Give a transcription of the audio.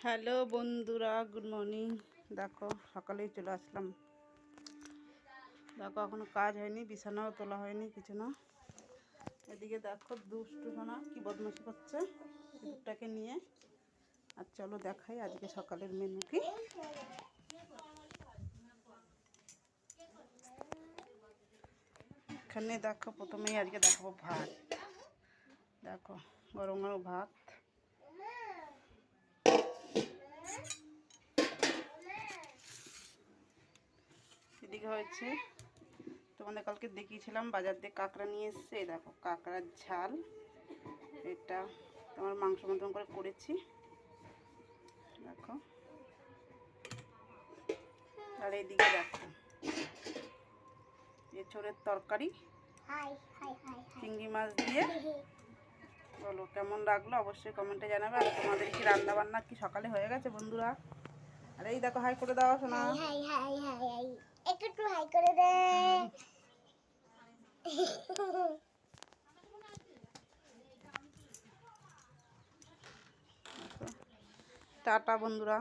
Hello বন্ধুরা, good morning. দেখো সকালেই চলে আসলাম। দেখো এখনো কাজ হয়নি, বিছানাও তোলা হয়নি, কিছু না। এদিকে দেখো দুষ্টু সোনা কি বদমাশি করছে দুধটাকে নিয়ে। আর চলো দেখাই আজকে সকালের মেনু কি। এখানে দেখো প্রথমেই আজকে দেখাবো ভাত। দেখো গরম গরম ভাত, এদিকে হয়েছে তোমাদের কালকে দেখিয়েছিলাম বাজার দিয়ে কাঁকড়া নিয়ে এসছে। দেখো কাঁকড়ার ঝাল, এটা তোমার মাংস মতন করে করেছি দেখো। আর এইদিকে দেখো এঁচোড়ের তরকারি চিংড়ি মাছ দিয়ে। বলো কেমন লাগলো অবশ্যই কমেন্টে জানাবে। আর তোমাদের কি রান্না বান্না কি সকালে হয়ে গেছে বন্ধুরা? আর এই দেখো হাই করে দাও শোনা। একটু হাই করে দে। টাটা বন্ধুরা।